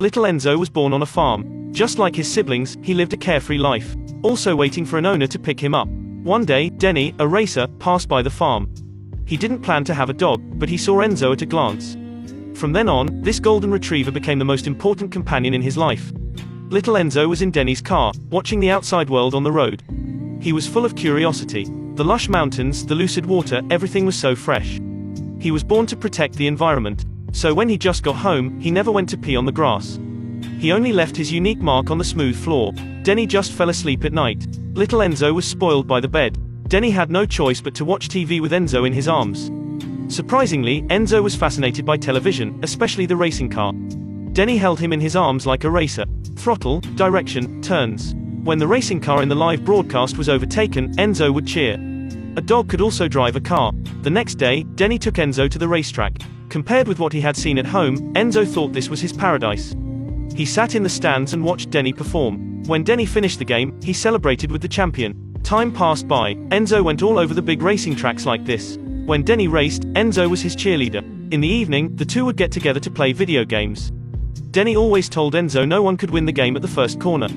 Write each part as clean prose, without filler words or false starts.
Little Enzo was born on a farm. Just like his siblings, he lived a carefree life, also waiting for an owner to pick him up. One day, Denny, a racer, passed by the farm. He didn't plan to have a dog, but he saw Enzo at a glance. From then on, this golden retriever became the most important companion in his life. Little Enzo was in Denny's car, watching the outside world on the road. He was full of curiosity. The lush mountains, the lucid water, everything was so fresh. He was born to protect the environment. So when he just got home, he never went to pee on the grass. He only left his unique mark on the smooth floor. Denny just fell asleep at night. Little Enzo was spoiled by the bed. Denny had no choice but to watch TV with Enzo in his arms. Surprisingly, Enzo was fascinated by television, especially the racing car. Denny held him in his arms like a racer. Throttle, direction, turns. When the racing car in the live broadcast was overtaken, Enzo would cheer. A dog could also drive a car. The next day, Denny took Enzo to the racetrack. Compared with what he had seen at home, Enzo thought this was his paradise. He sat in the stands and watched Denny perform. When Denny finished the game, he celebrated with the champion. Time passed by. Enzo went all over the big racing tracks like this. When Denny raced, Enzo was his cheerleader. In the evening, the two would get together to play video games. Denny always told Enzo no one could win the game at the first corner.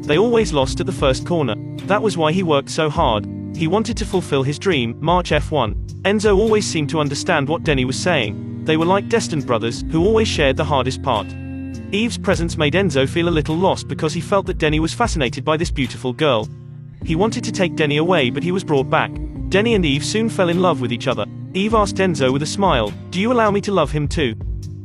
They always lost at the first corner. That was why he worked so hard. He wanted to fulfill his dream, March F1. Enzo always seemed to understand what Denny was saying. They were like destined brothers, who always shared the hardest part. Eve's presence made Enzo feel a little lost because he felt that Denny was fascinated by this beautiful girl. He wanted to take Denny away, but he was brought back. Denny and Eve soon fell in love with each other. Eve asked Enzo with a smile, "Do you allow me to love him too?"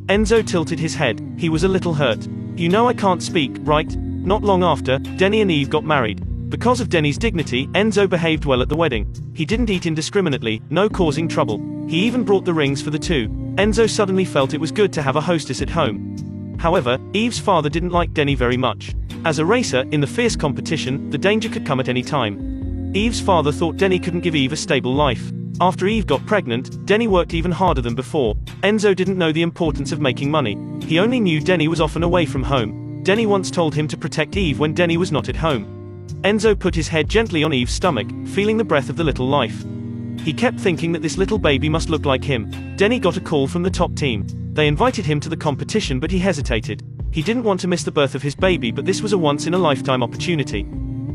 Enzo tilted his head. He was a little hurt. "You know I can't speak, right?" Not long after, Denny and Eve got married. Because of Denny's dignity, Enzo behaved well at the wedding. He didn't eat indiscriminately, no causing trouble. He even brought the rings for the two. Enzo suddenly felt it was good to have a hostess at home. However, Eve's father didn't like Denny very much. As a racer, in the fierce competition, the danger could come at any time. Eve's father thought Denny couldn't give Eve a stable life. After Eve got pregnant, Denny worked even harder than before. Enzo didn't know the importance of making money. He only knew Denny was often away from home. Denny once told him to protect Eve when Denny was not at home. Enzo put his head gently on Eve's stomach, feeling the breath of the little life. He kept thinking that this little baby must look like him. Denny got a call from the top team. They invited him to the competition, but he hesitated. He didn't want to miss the birth of his baby, but this was a once-in-a-lifetime opportunity.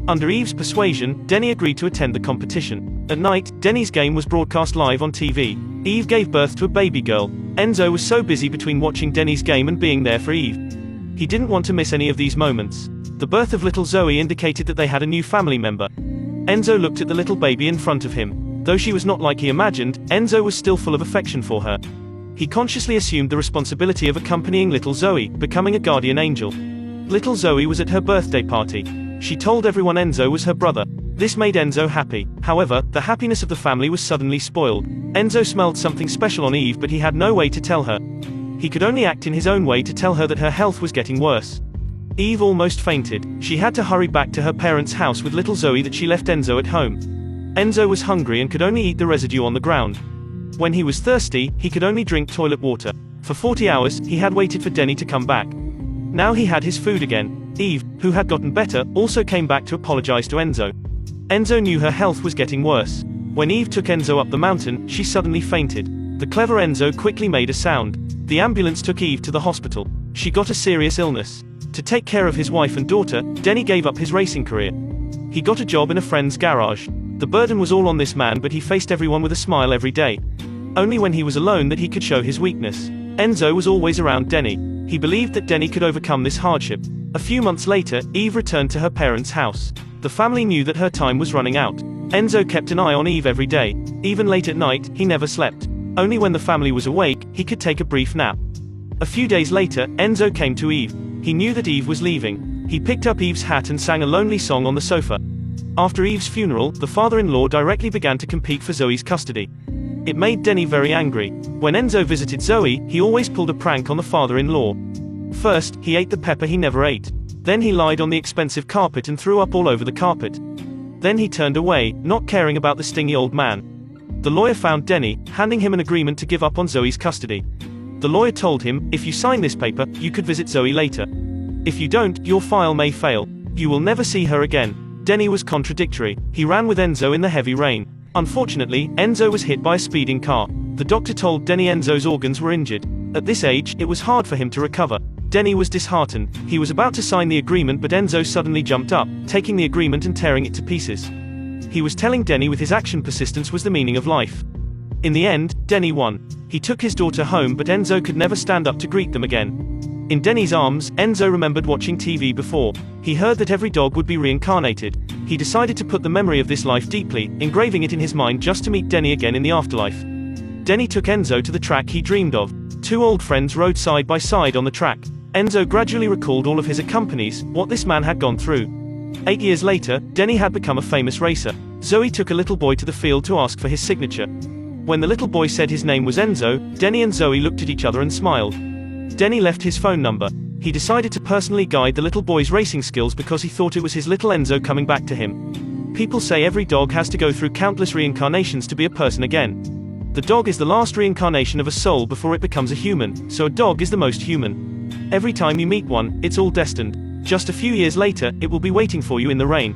Under Eve's persuasion, Denny agreed to attend the competition. At night, Denny's game was broadcast live on TV. Eve gave birth to a baby girl. Enzo was so busy between watching Denny's game and being there for Eve. He didn't want to miss any of these moments. The birth of little Zoe indicated that they had a new family member. Enzo looked at the little baby in front of him. Though she was not like he imagined, Enzo was still full of affection for her. He consciously assumed the responsibility of accompanying little Zoe, becoming a guardian angel. Little Zoe was at her birthday party. She told everyone Enzo was her brother. This made Enzo happy. However, the happiness of the family was suddenly spoiled. Enzo smelled something special on Eve, but he had no way to tell her. He could only act in his own way to tell her that her health was getting worse. Eve almost fainted. She had to hurry back to her parents' house with little Zoe that she left Enzo at home. Enzo was hungry and could only eat the residue on the ground. When he was thirsty, he could only drink toilet water. For 40 hours, he had waited for Denny to come back. Now he had his food again. Eve, who had gotten better, also came back to apologize to Enzo. Enzo knew her health was getting worse. When Eve took Enzo up the mountain, she suddenly fainted. The clever Enzo quickly made a sound. The ambulance took Eve to the hospital. She got a serious illness. To take care of his wife and daughter, Denny gave up his racing career. He got a job in a friend's garage. The burden was all on this man, but he faced everyone with a smile every day. Only when he was alone that he could show his weakness. Enzo was always around Denny. He believed that Denny could overcome this hardship. A few months later, Eve returned to her parents' house. The family knew that her time was running out. Enzo kept an eye on Eve every day. Even late at night, he never slept. Only when the family was awake, he could take a brief nap. A few days later, Enzo came to Eve. He knew that Eve was leaving. He picked up Eve's hat and sang a lonely song on the sofa. After Eve's funeral, the father-in-law directly began to compete for Zoe's custody. It made Denny very angry. When Enzo visited Zoe, he always pulled a prank on the father-in-law. First, he ate the pepper he never ate. Then he lied on the expensive carpet and threw up all over the carpet. Then he turned away, not caring about the stingy old man. The lawyer found Denny, handing him an agreement to give up on Zoe's custody. The lawyer told him, "If you sign this paper, you could visit Zoe later. If you don't, your file may fail. You will never see her again." Denny was contradictory. He ran with Enzo in the heavy rain. Unfortunately, Enzo was hit by a speeding car. The doctor told Denny Enzo's organs were injured. At this age, it was hard for him to recover. Denny was disheartened. He was about to sign the agreement, but Enzo suddenly jumped up, taking the agreement and tearing it to pieces. He was telling Denny with his action persistence was the meaning of life. In the end, Denny won. He took his daughter home, but Enzo could never stand up to greet them again. In Denny's arms, Enzo remembered watching TV before. He heard that every dog would be reincarnated. He decided to put the memory of this life deeply, engraving it in his mind just to meet Denny again in the afterlife. Denny took Enzo to the track he dreamed of. Two old friends rode side by side on the track. Enzo gradually recalled all of his accompanies, what this man had gone through. 8 years later, Denny had become a famous racer. Zoe took a little boy to the field to ask for his signature. When the little boy said his name was Enzo, Denny and Zoe looked at each other and smiled. Denny left his phone number. He decided to personally guide the little boy's racing skills because he thought it was his little Enzo coming back to him. People say every dog has to go through countless reincarnations to be a person again. The dog is the last reincarnation of a soul before it becomes a human, so a dog is the most human. Every time you meet one, it's all destined. Just a few years later, it will be waiting for you in the rain.